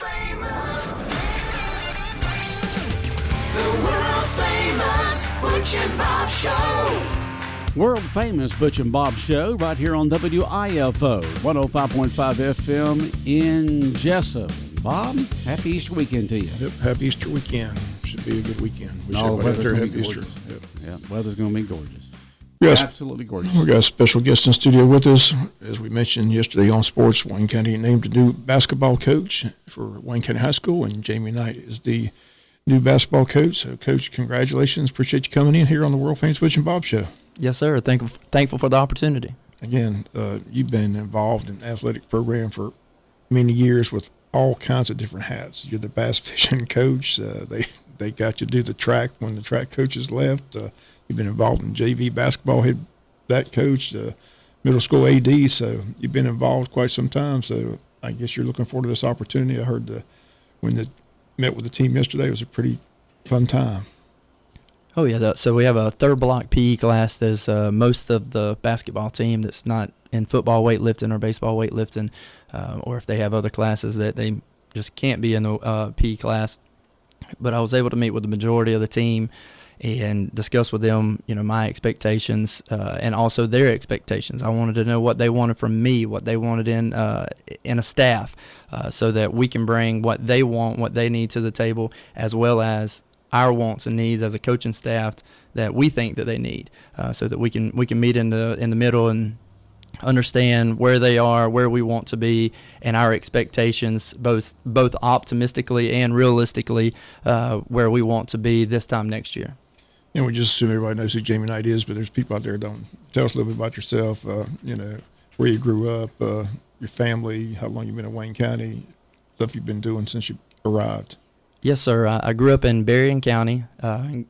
famous Butch and Bob Show. World famous Butch and Bob Show right here on WIFO 105.5 FM in Jesup. Bob, happy Easter weekend to you. Yep, happy Easter weekend. Should be a good weekend. Weather's going to be Easter. gorgeous. Yeah, weather's going to be gorgeous. Yes, absolutely gorgeous. We got a special guest in studio with us. As we mentioned yesterday on Sports, Wayne County named a new basketball coach for Wayne County High School, and Jamie Knight is the new basketball coach. So, Coach, congratulations. Appreciate you coming in here on the World Famous Butch and Bob Show. Yes, sir. Thankful for the opportunity. Again, you've been involved in the athletic program for many years with all kinds of different hats. You're the bass fishing coach. They got you to do the track when the track coaches left. You've been involved in JV basketball, head that coach, middle school AD. So you've been involved quite some time. So I guess you're looking forward to this opportunity. I heard when you met with the team yesterday, it was a pretty fun time. Oh, yeah. So we have a third block PE class. There's most of the basketball team that's not in football weightlifting or baseball weightlifting, or if they have other classes that they just can't be in the PE class. But I was able to meet with the majority of the team and discuss with them, my expectations and also their expectations. I wanted to know what they wanted from me, what they wanted in a staff, so that we can bring what they want, what they need to the table, as well as our wants and needs as a coaching staff that we think that they need, so that we can meet in the middle and understand where they are, where we want to be, and our expectations, both optimistically and realistically, where we want to be this time next year. We just assume everybody knows who Jamie Knight is, but there's people out there that don't. Tell us a little bit about yourself, where you grew up, your family, how long you've been in Wayne County, stuff you've been doing since you arrived. Yes, sir. I grew up in Berrien County,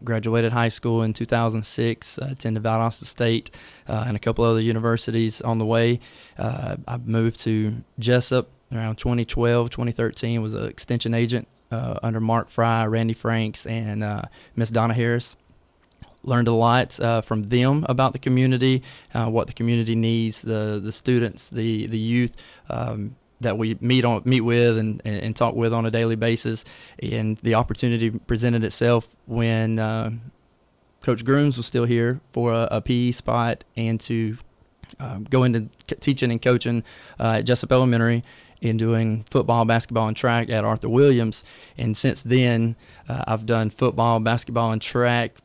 graduated high school in 2006, attended Valdosta State and a couple other universities on the way. I moved to Jesup around 2012, 2013, was an extension agent under Mark Fry, Randy Franks, and Miss Donna Harris. Learned a lot from them about the community, what the community needs, the students, the youth, that we meet with and talk with on a daily basis. And the opportunity presented itself when Coach Grooms was still here for a PE spot and to go into teaching and coaching at Jesup Elementary and doing football, basketball, and track at Arthur Williams. And since then, I've done football, basketball, and track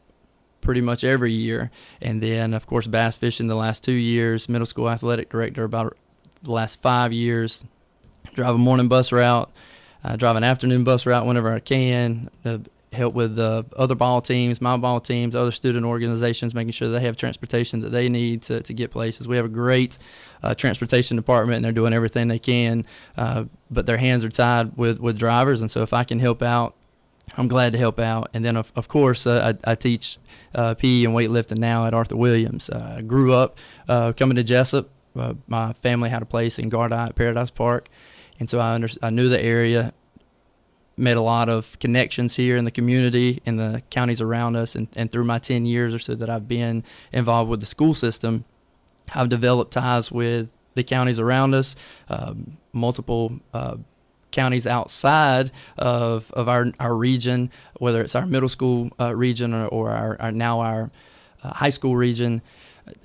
pretty much every year. And then, of course, bass fishing the last 2 years, middle school athletic director about the last 5 years. Drive a morning bus route, drive an afternoon bus route whenever I can, help with other ball teams, my ball teams, other student organizations, making sure they have transportation that they need to get places. We have a great transportation department, and they're doing everything they can, but their hands are tied with drivers, and so if I can help out, I'm glad to help out. And then, of course, I teach PE and weightlifting now at Arthur Williams. I grew up coming to Jesup. My family had a place in Gardai at Paradise Park, and so I knew the area, made a lot of connections here in the community, in the counties around us, and through my 10 years or so that I've been involved with the school system, I've developed ties with the counties around us, multiple counties outside of our region, whether it's our middle school region or our high school region.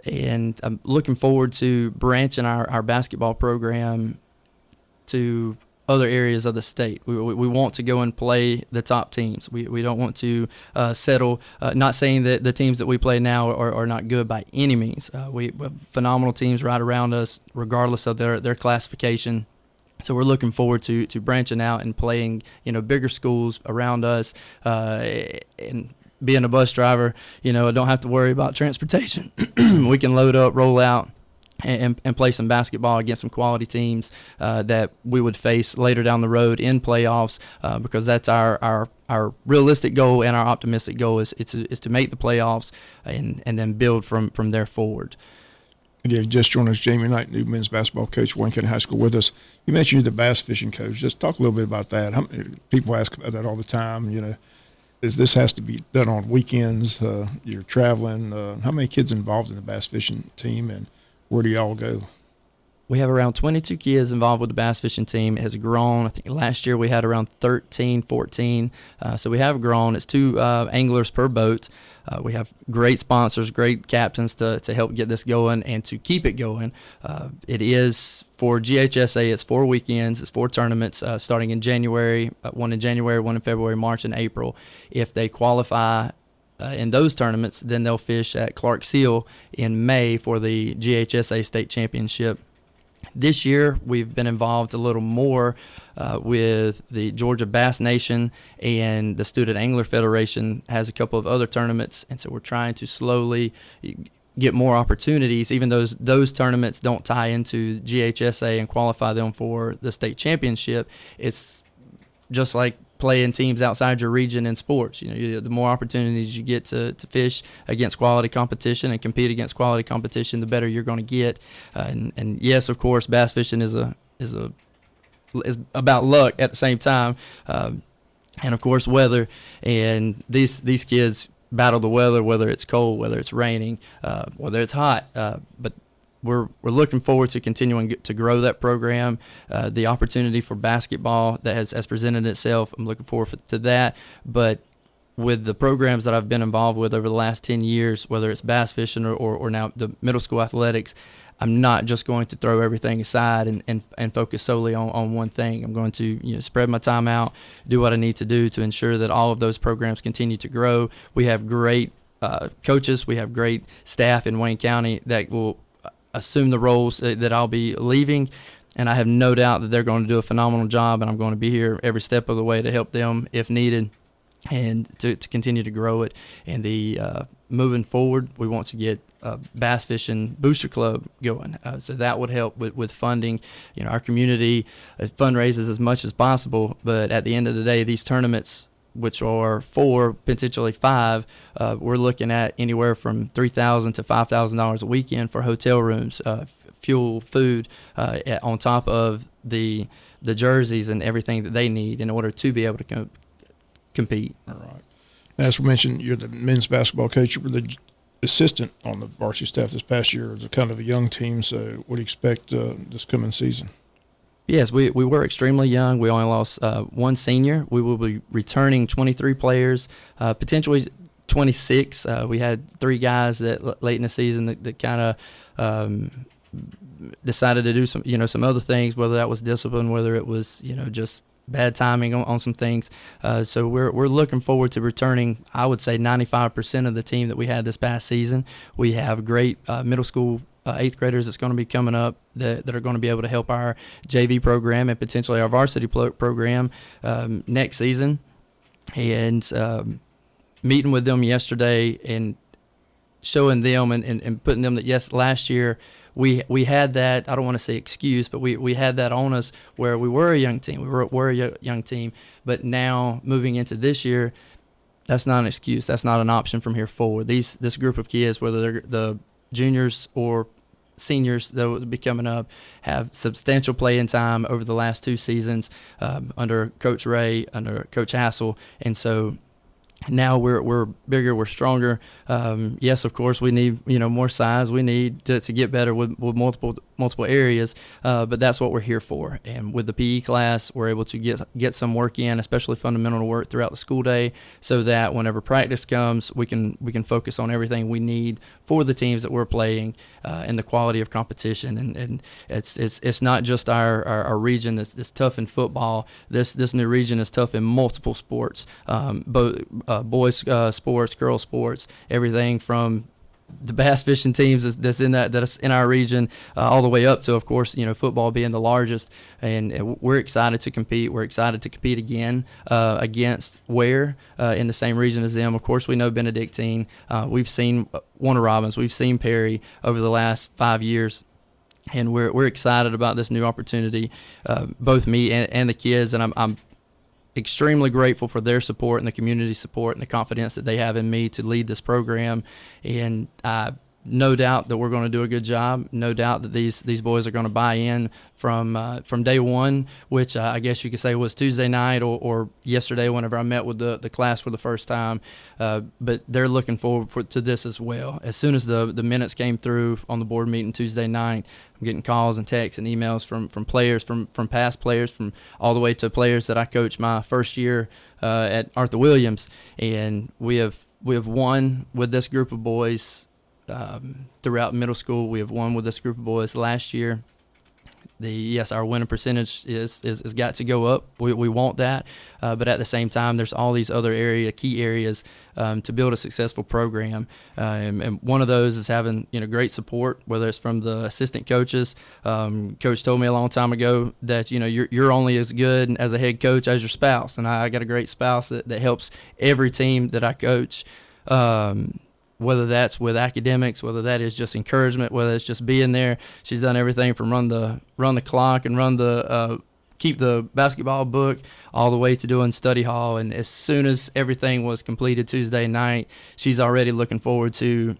And I'm looking forward to branching our basketball program to other areas of the state. We want to go and play the top teams. We don't want to settle, not saying that the teams that we play now are not good by any means. We have phenomenal teams right around us, regardless of their classification. So we're looking forward to branching out and playing, bigger schools around us, and being a bus driver, I don't have to worry about transportation. We can load up, roll out, and play some basketball against some quality teams that we would face later down the road in playoffs, because that's our realistic goal and our optimistic goal is to make the playoffs and then build from there forward. Yeah, just joined us, Jamie Knight, new men's basketball coach, Wayne County High School, with us. You mentioned you're the bass fishing coach. Just talk a little bit about that. How many people ask about that all the time? This has to be done on weekends. You're traveling. How many kids involved in the bass fishing team, and where do y'all go? We have around 22 kids involved with the bass fishing team. It has grown. I think last year we had around 13, 14. So we have grown. It's 2 anglers per boat. We have great sponsors, great captains to help get this going and to keep it going. It is for GHSA. It's 4 weekends. It's 4 tournaments starting in January, one in January, one in February, March, and April. If they qualify in those tournaments, then they'll fish at Clark Seal in May for the GHSA State Championship. This year, we've been involved a little more with the Georgia Bass Nation, and the Student Angler Federation has a couple of other tournaments, and so we're trying to slowly get more opportunities, even though those tournaments don't tie into GHSA and qualify them for the state championship. It's just like playing teams outside your region in sports. The more opportunities you get to fish against quality competition and compete against quality competition, the better you're going to get. And yes, of course, bass fishing is about luck at the same time, and of course weather. And these kids battle the weather, whether it's cold, whether it's raining, whether it's hot. But we're looking forward to continuing to grow that program. The opportunity for basketball that has presented itself, I'm looking forward to that. But with the programs that I've been involved with over the last 10 years, whether it's bass fishing or now the middle school athletics, I'm not just going to throw everything aside and focus solely on one thing. I'm going to spread my time out, do what I need to do to ensure that all of those programs continue to grow. We have great coaches. We have great staff in Wayne County that will assume the roles that I'll be leaving, and I have no doubt that they're going to do a phenomenal job, and I'm going to be here every step of the way to help them if needed and to continue to grow it. And moving forward, we want to get Bass Fishing Booster Club going, so that would help with funding. Our community fundraises as much as possible, but at the end of the day, these tournaments, which are 4, potentially 5, we're looking at anywhere from $3,000 to $5,000 a weekend for hotel rooms, fuel, food, on top of the jerseys and everything that they need in order to be able to compete. All right. As we mentioned, you're the men's basketball coach. You were the assistant on the varsity staff this past year. It's a kind of a young team, so what do you expect this coming season? Yes, we were extremely young. We only lost 1 senior. We will be returning 23 players, potentially 26. We had 3 guys that late in the season that kind of decided to do some other things, whether that was discipline, whether it was just bad timing on some things. So we're looking forward to returning, I would say, 95% of the team that we had this past season. We have great middle school 8th graders that's going to be coming up that are going to be able to help our JV program and potentially our varsity program next season. And meeting with them yesterday and showing them and putting them that, yes, last year we had that, I don't want to say excuse, but we had that on us where we were a young team. We were a young team. But now moving into this year, that's not an excuse. That's not an option from here forward. This group of kids, whether they're the juniors or seniors that will be coming up, have substantial playing time over the last 2 seasons under Coach Ray, under Coach Hassel, and so now we're bigger, we're stronger. Yes, of course, we need more size. We need to get better with multiple areas, but that's what we're here for. And with the PE class, we're able to get some work in, especially fundamental work throughout the school day, so that whenever practice comes, we can focus on everything we need for the teams that we're playing and the quality of competition. And it's not just our region that's tough in football. This new region is tough in multiple sports, both boys sports, girls sports, everything from the bass fishing teams that's in our region, all the way up to, of course, football being the largest. And we're excited to compete. We're excited to compete again against Ware in the same region as them. Of course, we know Benedictine. We've seen Warner Robins. We've seen Perry over the last 5 years. And we're excited about this new opportunity, both me and the kids. And I'm extremely grateful for their support and the community support and the confidence that they have in me to lead this program. And I no doubt that we're going to do a good job. No doubt that these boys are going to buy in from day one, which I guess you could say was Tuesday night or yesterday whenever I met with the class for the first time. But they're looking forward to this as well. As soon as the minutes came through on the board meeting Tuesday night, I'm getting calls and texts and emails from players, from past players, from all the way to players that I coached my first year at Arthur Williams. And we have won with this group of boys throughout middle school. We have won with this group of boys last year. Our winning percentage is got to go up. We want that, but at the same time, there's all these other key areas to build a successful program, and one of those is having great support, whether it's from the assistant coaches. Coach told me a long time ago that you're only as good as a head coach as your spouse, and I got a great spouse that helps every team that I coach. Whether that's with academics, whether that is just encouragement, whether it's just being there. She's done everything from run the clock and keep the basketball book all the way to doing study hall. And as soon as everything was completed Tuesday night, she's already looking forward to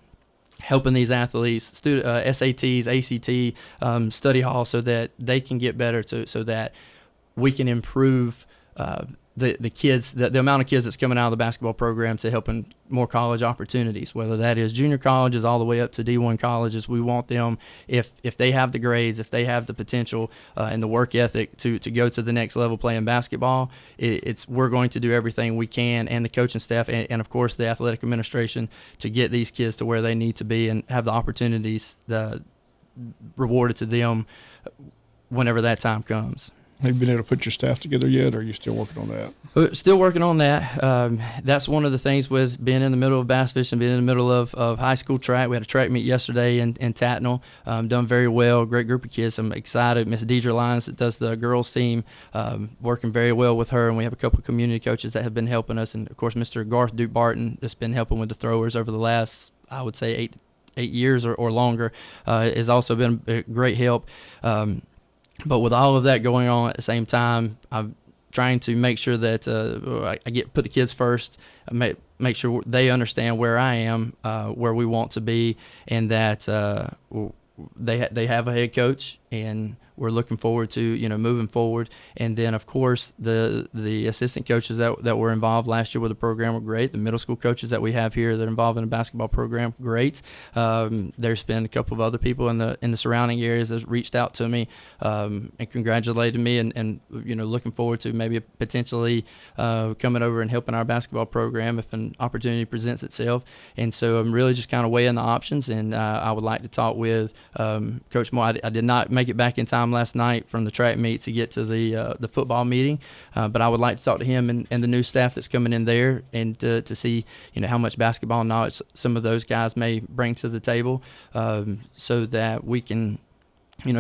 helping these athletes, SATs, ACT, study hall, so that they can get better, so that we can improve the kids, the amount of kids that's coming out of the basketball program to helping more college opportunities, whether that is junior colleges all the way up to D1 colleges. We want them, if they have the grades, if they have the potential and the work ethic to go to the next level playing basketball, we're going to do everything we can, and the coaching staff and of course the athletic administration, to get these kids to where they need to be and have the opportunities rewarded to them whenever that time comes. Have you been able to put your staff together yet, or are you still working on that? Still working on that. That's one of the things with being in the middle of bass fishing, being in the middle of high school track. We had a track meet yesterday in Tatnall. Done very well. Great group of kids. I'm excited. Miss Deidre Lyons, that does the girls team, working very well with her. And we have a couple of community coaches that have been helping us. And, of course, Mr. Garth Duke Barton that's been helping with the throwers over the last, I would say, eight years or longer. Has also been a great help. But with all of that going on at the same time, I'm trying to make sure that I put the kids first, make sure they understand where I am, where we want to be, and that they have a head coach, and we're looking forward to moving forward. And then, of course, the assistant coaches that were involved last year with the program were great. The middle school coaches that we have here that are involved in the basketball program, great. There's been a couple of other people in the surrounding areas that reached out to me and congratulated me, and looking forward to maybe potentially coming over and helping our basketball program if an opportunity presents itself. And so I'm really just kind of weighing the options, and I would like to talk with Coach Moore. I did not make it back in time last night from the track meet to get to the football meeting, but I would like to talk to him and the new staff that's coming in there, and to see how much basketball knowledge some of those guys may bring to the table, so that we can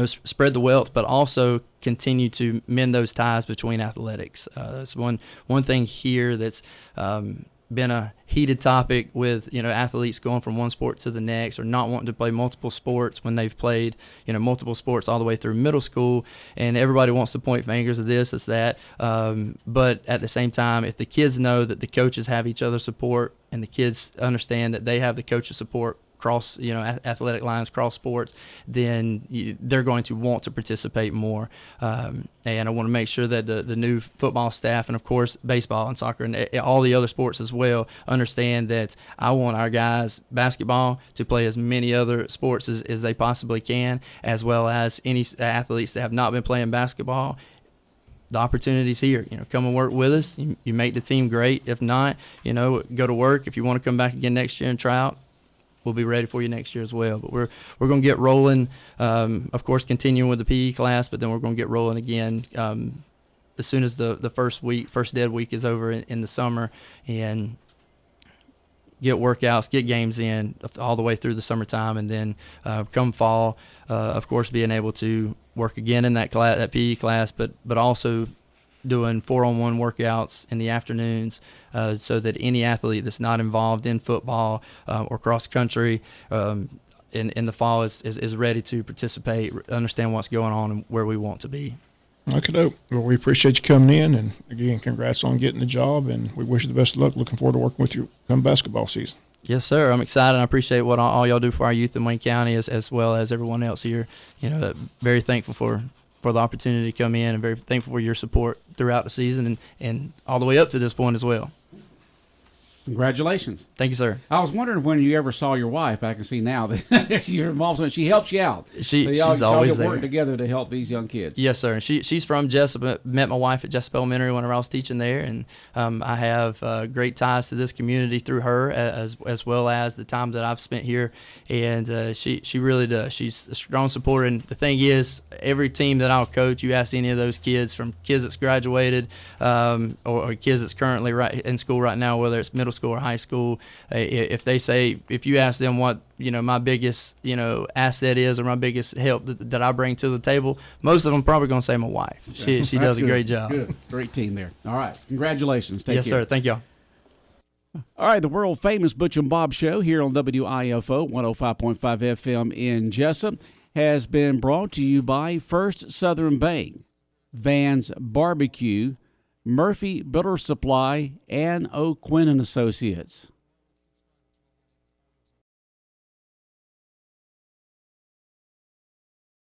spread the wealth, but also continue to mend those ties between athletics. That's one thing here that's been a heated topic with athletes going from one sport to the next, or not wanting to play multiple sports when they've played multiple sports all the way through middle school, and everybody wants to point fingers at this, it's that, but at the same time, if the kids know that the coaches have each other's support, and the kids understand that they have the coach's support cross athletic lines, cross sports, then they're going to want to participate more. And I want to make sure that the new football staff, and of course baseball and soccer and all the other sports as well, understand that I want our guys basketball to play as many other sports as they possibly can, as well as any athletes that have not been playing basketball. The opportunity's here. Come and work with us. You make the team great. If not, go to work. If you want to come back again next year and try out, we'll be ready for you next year as well. But we're going to get rolling, of course, continuing with the PE class, but then we're going to get rolling again as soon as the first dead week is over in the summer, and get workouts, get games in all the way through the summertime, and then come fall, of course, being able to work again in that PE class, but also doing 4-on-1 workouts in the afternoons, so that any athlete that's not involved in football or cross country in the fall is ready to participate, understand what's going on and where we want to be. Okay, dope. Well, we appreciate you coming in, and again, congrats on getting the job, and we wish you the best of luck. Looking forward to working with you come basketball season. Yes, sir. I'm excited. I appreciate what all y'all do for our youth in Wayne County, as well as everyone else here. Very thankful for the opportunity to come in, and very thankful for your support throughout the season and all the way up to this point as well. Congratulations. Thank you, sir. I was wondering when you ever saw your wife. I can see now that you're involved in it. She helps you out. She's always there. Work together to help these young kids. Yes, sir. And she's from Jesup. Met my wife at Jesup Elementary whenever I was teaching there, and I have great ties to this community through her, as well as the time that I've spent here. And she really does. She's a strong supporter. And the thing is, every team that I'll coach, you ask any of those kids, from kids that's graduated or kids that's currently right in school right now, whether it's middle school or high school, if you ask them what my biggest asset is, or my biggest help that I bring to the table, most of them probably going to say my wife. She does a great job. Good, great team there. All right, congratulations. Take yes, care. sir. Thank y'all. All right, the world famous Butch and Bob show here on WIFO 105.5 FM in Jesup has been brought to you by First Southern Bank, Van's Barbecue, Murphy Builder Supply, and O'Quinn and Associates.